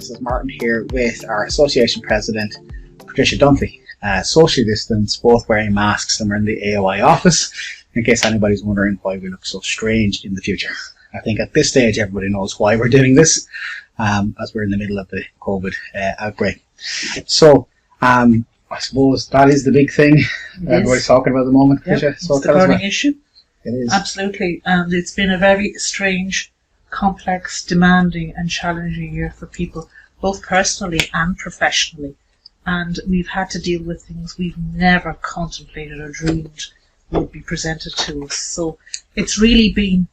This is Martin here with our Association President, Patricia Dunphy. Socially distanced, both wearing masks, and we're in the AOI office, in case anybody's wondering why we look so strange in the future. I think at this stage everybody knows why we're doing this, as we're in the middle of the COVID outbreak. So, I suppose that is the big thing everybody's talking about at the moment, Patricia. Yep, so it's the burning issue. It is. Absolutely, and it's been a very strange, complex, demanding and challenging year for people, both personally and professionally. And we've had to deal with things we've never contemplated or dreamed would be presented to us. So it's really been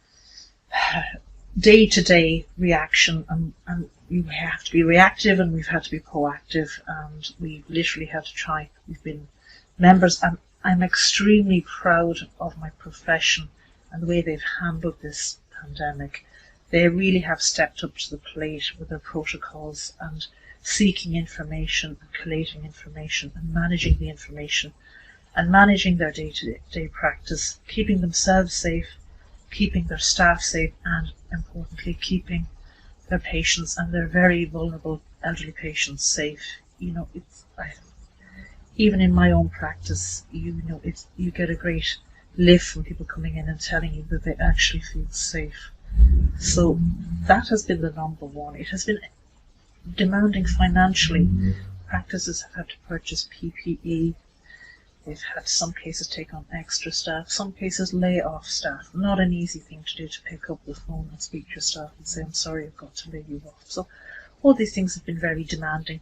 day-to-day reaction, and we have to be reactive and we've had to be proactive, and we've literally had to try. We've been members, and I'm extremely proud of my profession and the way they've handled this pandemic. They really have stepped up to the plate with their protocols and seeking information and collating information and managing the information and managing their day-to-day practice, keeping themselves safe, keeping their staff safe, and importantly keeping their patients and their very vulnerable elderly patients safe. You know, even in my own practice, you get a great lift from people coming in and telling you that they actually feel safe. So that has been the number one. It has been demanding financially. Practices have had to purchase PPE. They've had some cases take on extra staff, some cases lay off staff. Not an easy thing to do, to pick up the phone and speak to your staff and say, I'm sorry, I've got to lay you off. So all these things have been very demanding,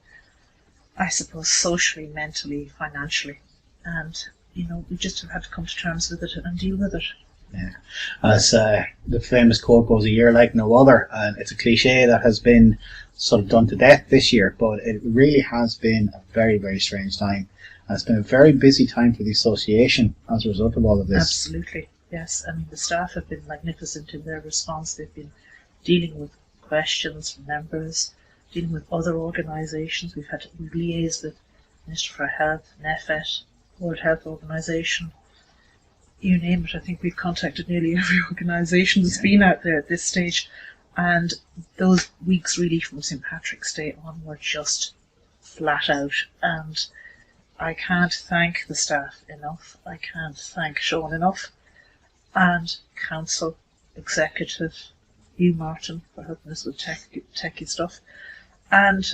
I suppose, socially, mentally, financially. And, we just have had to come to terms with it and deal with it. Yeah. As the famous quote goes, a year like no other, and it's a cliche that has been sort of done to death this year, but it really has been a very, very strange time. And it's been a very busy time for the association as a result of all of this. Absolutely, yes. I mean, the staff have been magnificent in their response. They've been dealing with questions from members, dealing with other organisations. We've liaised with Minister for Health, NEFET, World Health Organisation. You name it, I think we've contacted nearly every organisation that's been out there at this stage. And those weeks really from St. Patrick's Day on were just flat out. And I can't thank the staff enough. I can't thank Sean enough. And council, executive, you, Martin, for helping us with techie stuff. And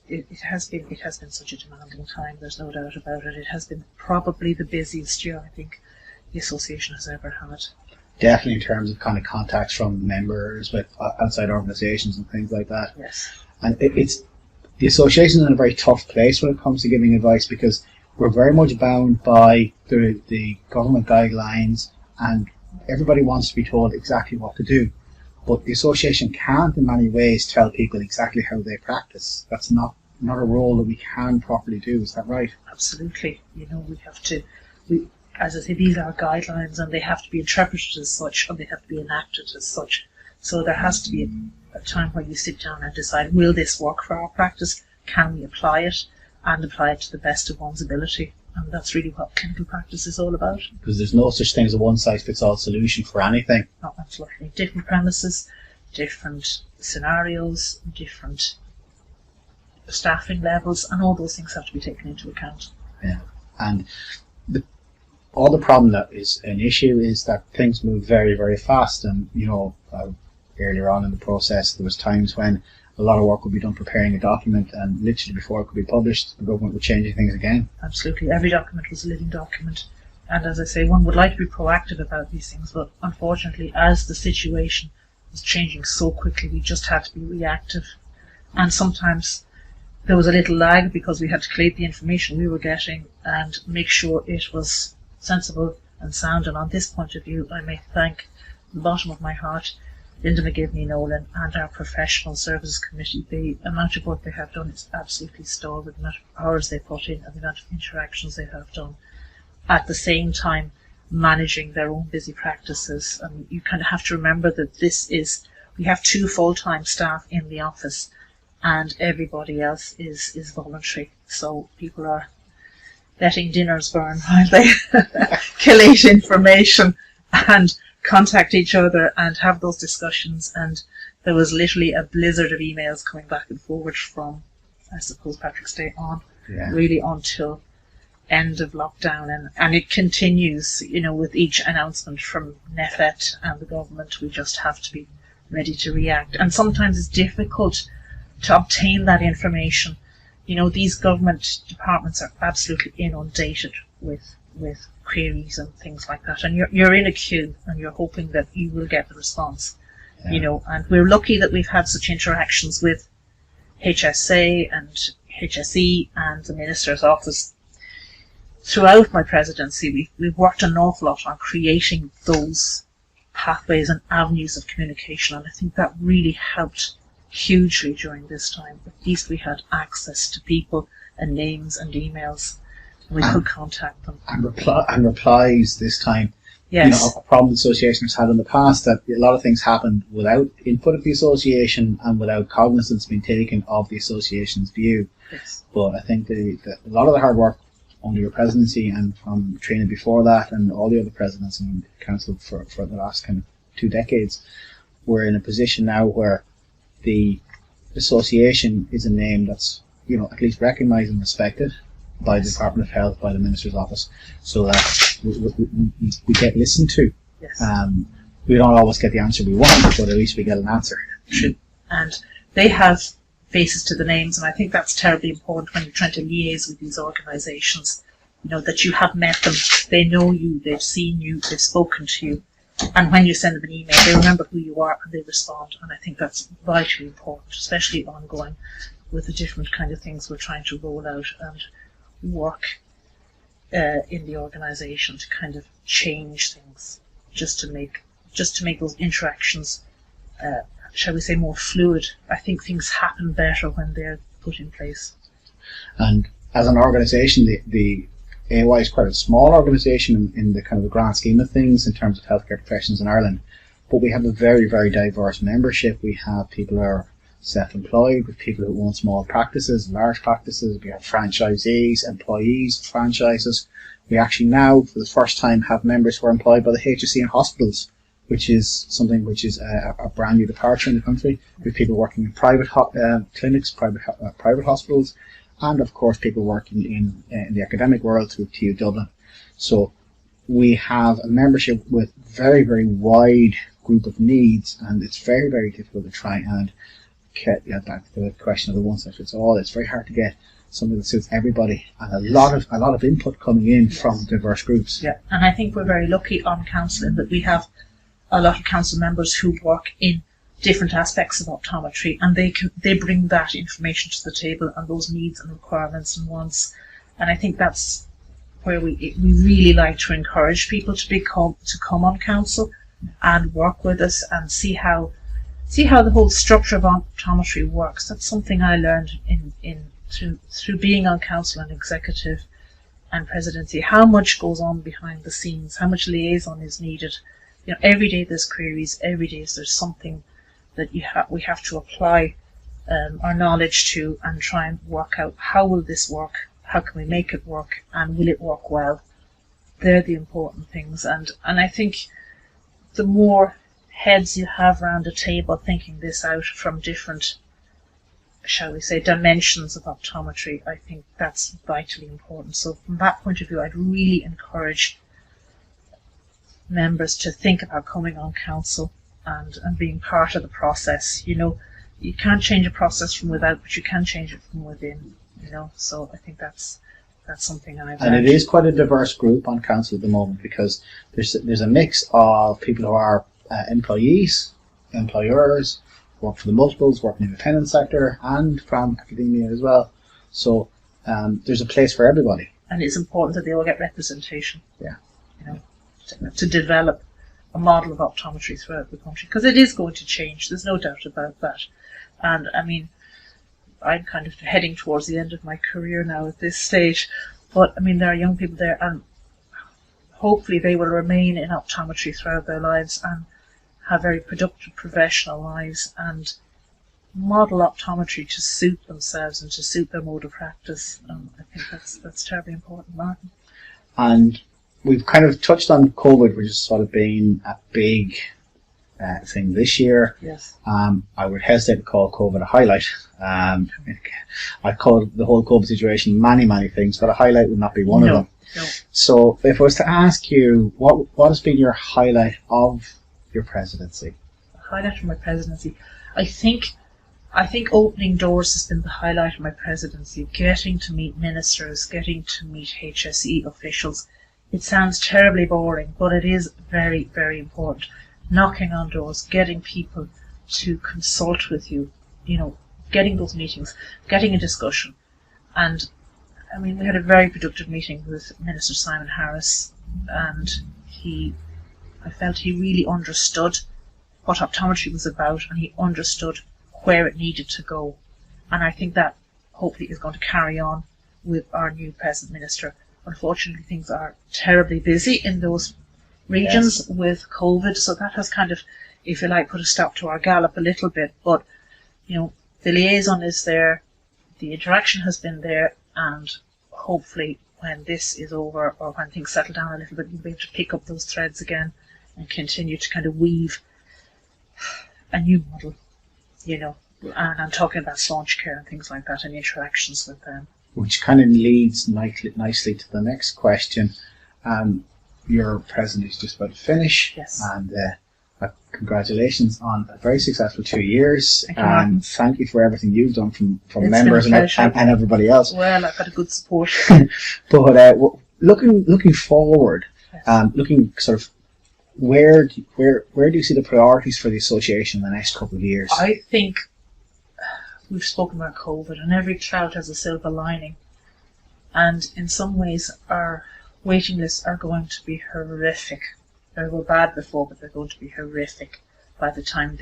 it has been such a demanding time, there's no doubt about it. It has been probably the busiest year I think the association has ever had. Definitely in terms of kind of contacts from members with outside organisations and things like that. Yes. And the association is in a very tough place when it comes to giving advice, because we're very much bound by the government guidelines, and everybody wants to be told exactly what to do. But the association can't in many ways tell people exactly how they practice. That's not a role that we can properly do. Is that right? Absolutely. We have to, as I say, these are guidelines and they have to be interpreted as such, and they have to be enacted as such. So there has to be a time where you sit down and decide, will this work for our practice? Can we apply it and apply it to the best of one's ability? And that's really what clinical practice is all about. Because there's no such thing as a one-size-fits-all solution for anything. Not absolutely. Different premises, different scenarios, different staffing levels, and all those things have to be taken into account. Yeah. And all the problem that is an issue is that things move very, very fast. And, earlier on in the process, there was times when a lot of work would be done preparing a document, and literally before it could be published, the government would change things again. Absolutely. Every document was a living document. And as I say, one would like to be proactive about these things, but unfortunately, as the situation was changing so quickly, we just had to be reactive. And sometimes there was a little lag because we had to collate the information we were getting and make sure it was sensible and sound. And on this point of view, I may thank, from the bottom of my heart, Linda McGivney-Nolan and our professional services committee. The amount of work they have done is absolutely stalwart, the amount of hours they put in and the amount of interactions they have done. At the same time, managing their own busy practices. And you kind of have to remember that we have 2 full-time staff in the office and everybody else is voluntary. So people are letting dinners burn while they collate information and contact each other and have those discussions and there was literally a blizzard of emails coming back and forward from, I suppose, Patrick's Day on, really until end of lockdown, and it continues, with each announcement from NEFET and the government. We just have to be ready to react, and sometimes it's difficult to obtain that information. These government departments are absolutely inundated with queries and things like that, and you're in a queue and you're hoping that you will get the response. And we're lucky that we've had such interactions with HSA and HSE and the Minister's Office. Throughout my presidency, we've worked an awful lot on creating those pathways and avenues of communication, and I think that really helped hugely during this time. At least we had access to people and names and emails, and we could contact them. And replies this time. Yes. A problem the association has had in the past, that a lot of things happened without input of the association and without cognizance being taken of the association's view. Yes. But I think a lot of the hard work under your presidency and from training before that and all the other presidents in the council for the last kind of 2 decades, we're in a position now where the association is a name that's at least recognised and respected by the Department of Health, by the Minister's Office, so that we get listened to. Yes. We don't always get the answer we want, but at least we get an answer. True. And they have faces to the names, and I think that's terribly important when you're trying to liaise with these organisations, that you have met them, they know you, they've seen you, they've spoken to you, and when you send them an email, they remember who you are and they respond, and I think that's vitally important, especially ongoing with the different kind of things we're trying to roll out and work in the organisation to kind of change things, just to make those interactions shall we say, more fluid. I think things happen better when they're put in place. And as an organisation, the AOI is quite a small organisation in the kind of the grand scheme of things in terms of healthcare professions in Ireland, but we have a very, very diverse membership. We have people who are self-employed, with people who own small practices, large practices. We have franchisees, employees of franchises. We actually now, for the first time, have members who are employed by the HSE and hospitals, which is something which is a brand new departure in the country. We have people working in private clinics, private hospitals, and of course people working in the academic world through TU Dublin. So we have a membership with very, very wide group of needs, and it's very, very difficult to try and get back to the question of the one size fits all. It's very hard to get something that suits everybody, and a lot of input coming in from diverse groups. Yeah, and I think we're very lucky on council in that we have a lot of council members who work in different aspects of optometry, and they bring that information to the table and those needs and requirements and wants. And I think that's where we really like to encourage people to come on council and work with us and see how the whole structure of optometry works. That's something I learned through being on council and executive and presidency, how much goes on behind the scenes, how much liaison is needed. Every day there's queries, every day there's something that we have to apply our knowledge to and try and work out, how will this work, how can we make it work, and will it work well? They're the important things, and I think the more heads you have around a table thinking this out from different, shall we say, dimensions of optometry, I think that's vitally important. So from that point of view, I'd really encourage members to think about coming on council and being part of the process. You can't change a process from without, but you can change it from within. So I think that's something I've learned. And it is quite a diverse group on council at the moment, because there's a mix of people who are employees, employers, work for the multiples, work in the independent sector, and from academia as well. So there's a place for everybody. And it's important that they all get representation. Yeah. To develop a model of optometry throughout the country, because it is going to change. There's no doubt about that. And I mean, I'm kind of heading towards the end of my career now at this stage, but I mean, there are young people there, and hopefully they will remain in optometry throughout their lives and have very productive professional lives and model optometry to suit themselves and to suit their mode of practice. I think that's terribly important, Martin. And we've kind of touched on COVID, which has sort of been a big thing this year. Yes. I would hesitate to call COVID a highlight. I call the whole COVID situation many things, but a highlight would not be one of them. No. So if I was to ask you, what has been your highlight of your presidency? Highlight of my presidency, I think opening doors has been the highlight of my presidency. Getting to meet ministers, getting to meet HSE officials. It sounds terribly boring, but it is very, very important. Knocking on doors, getting people to consult with you, getting those meetings, getting a discussion. And I mean, we had a very productive meeting with Minister Simon Harris, and I felt he really understood what optometry was about, and he understood where it needed to go. And I think that hopefully is going to carry on with our new present minister. Unfortunately, things are terribly busy in those regions with COVID, so that has kind of, if you like, put a stop to our gallop a little bit. But, the liaison is there, the interaction has been there, and hopefully when this is over, or when things settle down a little bit, we'll be able to pick up those threads again and continue to kind of weave a new model, and I'm talking about staunch care and things like that and interactions with them. Which kind of leads nicely to the next question. Your president is just about to finish. Yes. And congratulations on a very successful 2 years. Thank you, and thank you for everything you've done from It's members been a pleasure. and everybody else. Well, I've got a good support. But looking forward, Yes. looking sort of where do you see the priorities for the association in the next couple of years? I think we've spoken about COVID, and every cloud has a silver lining. And in some ways, our waiting lists are going to be horrific. They were bad before, but they're going to be horrific by the time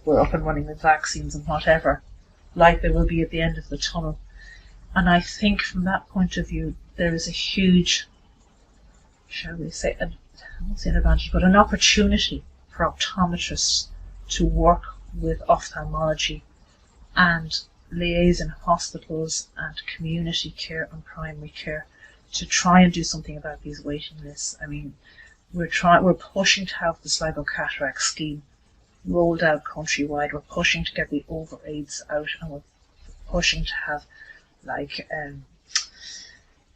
we're up and running with vaccines and whatever, like they will be at the end of the tunnel. And I think from that point of view, there is a huge, shall we say, I won't say an advantage, but an opportunity for optometrists to work with ophthalmology and liaise in hospitals and community care and primary care to try and do something about these waiting lists. I mean, we're pushing to have the Sligo cataract scheme rolled out countrywide. We're pushing to get the over-aids out, and we're pushing to have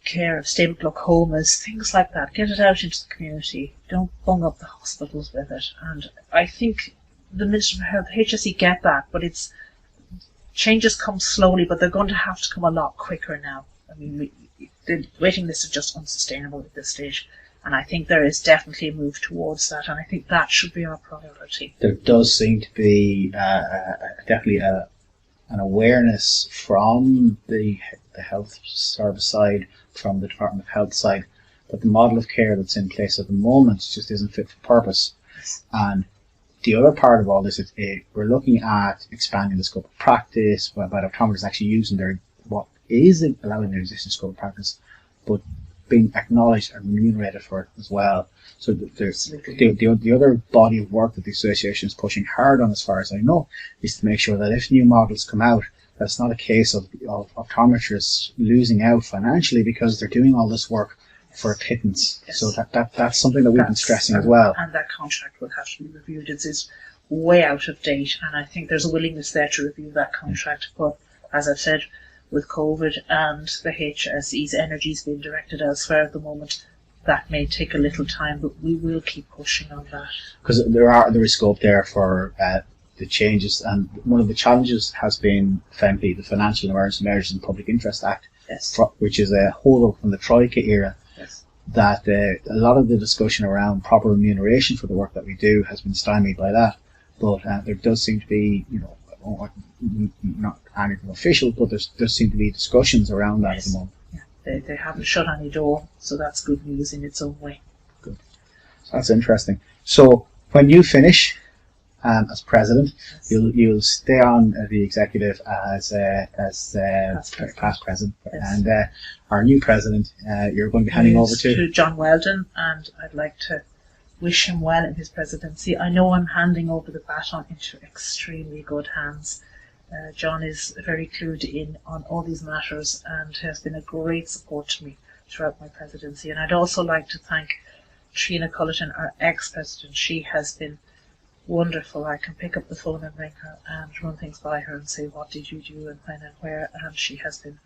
care of stable glaucomas, things like that. Get it out into the community. Don't bung up the hospitals with it. And I think the Minister for Health, HSE, get that, but changes come slowly, but they're going to have to come a lot quicker now. I mean, the waiting list is just unsustainable at this stage, and I think there is definitely a move towards that, and I think that should be our priority. There does seem to be definitely an awareness from the health service side, from the Department of Health side, that the model of care that's in place at the moment just isn't fit for purpose. Yes. And the other part of all this is we're looking at expanding the scope of practice, about optometrists actually using what is allowing their existing scope of practice, but being acknowledged and remunerated for it as well. So there's the other body of work that the association is pushing hard on, as far as I know, is to make sure that if new models come out, that it's not a case of optometrists losing out financially because they're doing all this work for a pittance. Yes. So that's something that we've been stressing as well. And that contract will have to be reviewed. It's way out of date, and I think there's a willingness there to review that contract. But as I've said, with COVID and the HSE's energies being directed elsewhere at the moment, that may take a little time, but we will keep pushing on that. Because there is scope there for the changes, and one of the challenges has been frankly the Financial Emergency Measures and Public Interest Act, yes, which is a holdover from the Troika era. Yes. That a lot of the discussion around proper remuneration for the work that we do has been stymied by that. But there does seem to be, not anything official, but there does seem to be discussions around that at the moment. Yeah, they haven't shut any door, so that's good news in its own way. Good. So that's interesting. So when you finish as president, Yes. you'll stay on the executive as past president, Yes. and our new president, you're going to be handing over to John Weldon, and I'd like to wish him well in his presidency. I know I'm handing over the baton into extremely good hands. John is very clued in on all these matters and has been a great support to me throughout my presidency. And I'd also like to thank Trina Culleton, our ex-president. She has been wonderful. I can pick up the phone and ring her and run things by her and say, what did you do and when and where, and she has been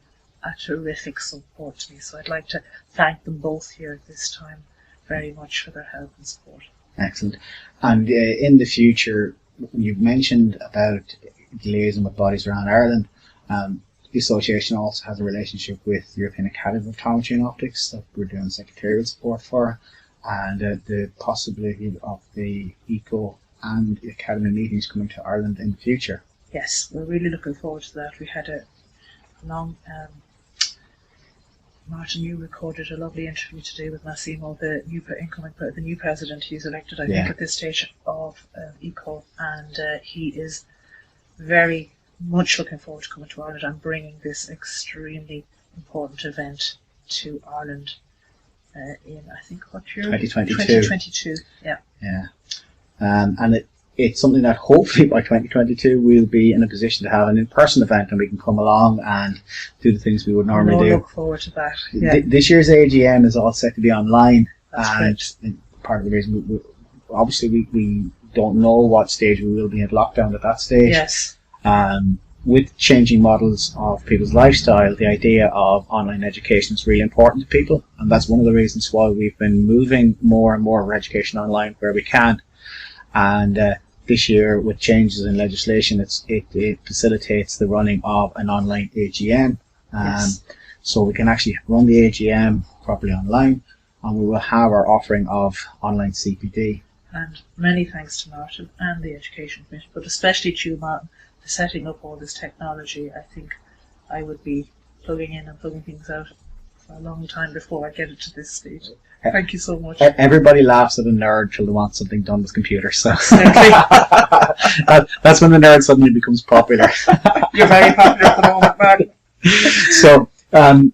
a terrific support to me. So I'd like to thank them both here at this time very much for their help and support. Excellent. And in the future, you've mentioned about liaison with bodies around Ireland. The association also has a relationship with the European Academy of Optometry and Optics that we're doing secretarial support for, and the possibility of the ECO and the Academy meetings coming to Ireland in the future. Yes, we're really looking forward to that. We had a long... Martin, you recorded a lovely interview today with Massimo, the new president. He's elected, I think, at this stage of ECO, and he is very much looking forward to coming to Ireland and bringing this extremely important event to Ireland in, I think, what year? 2022. 2022, yeah. Yeah. And it's something that hopefully by 2022 we'll be in a position to have an in-person event and we can come along and do the things we would normally do. I look forward to that. Yeah. This year's AGM is all set to be online. That's and part of the reason, obviously we don't know what stage we will be at lockdown at that stage. Yes. With changing models of people's lifestyle, the idea of online education is really important to people, and that's one of the reasons why we've been moving more and more of our education online where we can. And this year, with changes in legislation, it facilitates the running of an online AGM. Yes. So we can actually run the AGM properly online, and we will have our offering of online CPD. And many thanks to Martin and the Education Committee, but especially to you, Martin, for setting up all this technology. I think I would be plugging in and plugging things out for a long time before I get it to this stage. Thank you so much. Everybody laughs at a nerd till they want something done with computers. So that's when the nerd suddenly becomes popular. You're very popular at the moment, Martin. So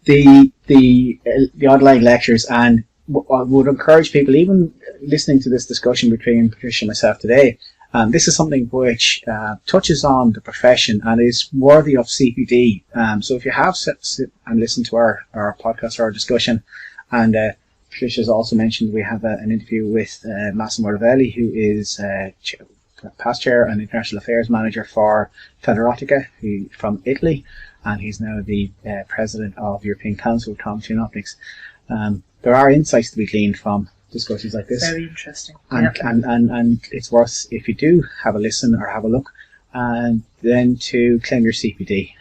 the online lectures, and I would encourage people, even listening to this discussion between Patricia and myself today, this is something which touches on the profession and is worthy of CPD. So if you have sit and listened to our podcast or our discussion, and Patricia's also mentioned we have an interview with Massimo Ravelli, who is past chair and international affairs manager for Federotica from Italy, and he's now the president of European Council of Optometry and Optics. There are insights to be gleaned from discussions like this. Very interesting. And it's worth, if you do have a listen or have a look, and then to claim your CPD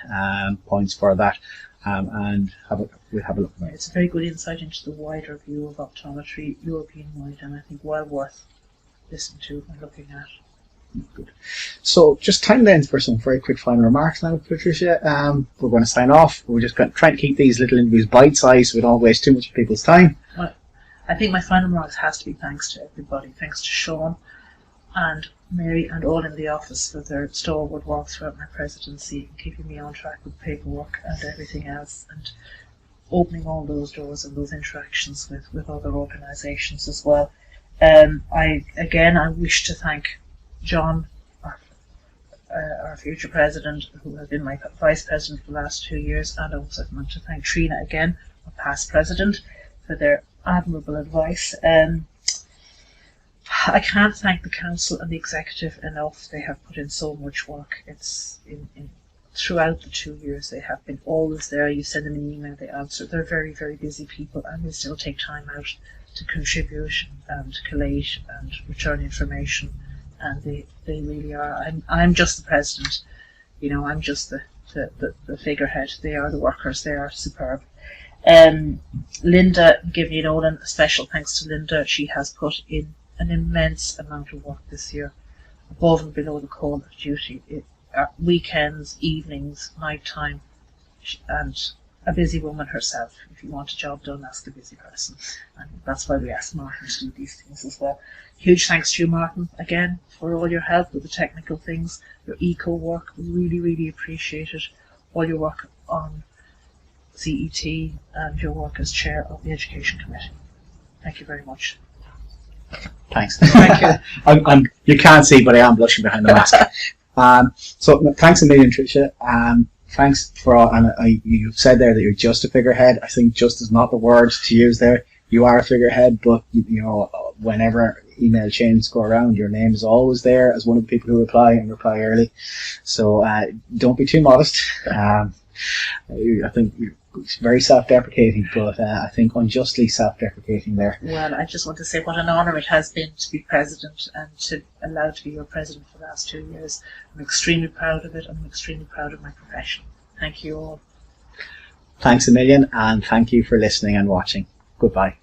points for that, and we'll have a look. It's a very good insight into the wider view of optometry, European-wide, and I think well worth listening to and looking at. Good. So just time then for some very quick final remarks now, Patricia. We're going to sign off. We're just going to try to keep these little interviews bite-sized so we don't waste too much of people's time. Well, I think my final remarks has to be thanks to everybody. Thanks to Sean and Mary and all in the office for their stalwart work throughout my presidency and keeping me on track with paperwork and everything else, and opening all those doors and those interactions with other organisations as well. I wish to thank John, our future president, who has been my vice president for the last 2 years, and I also want to thank Trina again, our past president, for their admirable advice. I can't thank the council and the executive enough. They have put in so much work. It's throughout the 2 years they have been always there. You send them an email, they answer. They're very, very busy people, and they still take time out to contribute and collate and return information. And they really are. I'm just the president, I'm just the figurehead. They are the workers. They are superb. Linda, giving you Nolan, a special thanks to Linda. She has put in an immense amount of work this year, above and below the call of duty. Weekends, evenings, night time, and a busy woman herself. If you want a job done, ask a busy person. And that's why we ask Martin to do these things as well. Huge thanks to you, Martin, again, for all your help with the technical things, your eco work. We really, really appreciate it. All your work on CET and your work as chair of the Education Committee. Thank you very much. Thanks. Thank you. You can't see, but I am blushing behind the mask. So thanks a million, Tricia. Thanks for all, and you've said there that you're just a figurehead. I think just is not the word to use there. You are a figurehead, but whenever email chains go around, your name is always there as one of the people who reply and reply early. So don't be too modest. I think it's very self-deprecating, but I think unjustly self-deprecating there. Well, I just want to say what an honour it has been to be president and to allow to be your president for the last 2 years. I'm extremely proud of it, and I'm extremely proud of my profession. Thank you all. Thanks a million, and thank you for listening and watching. Goodbye.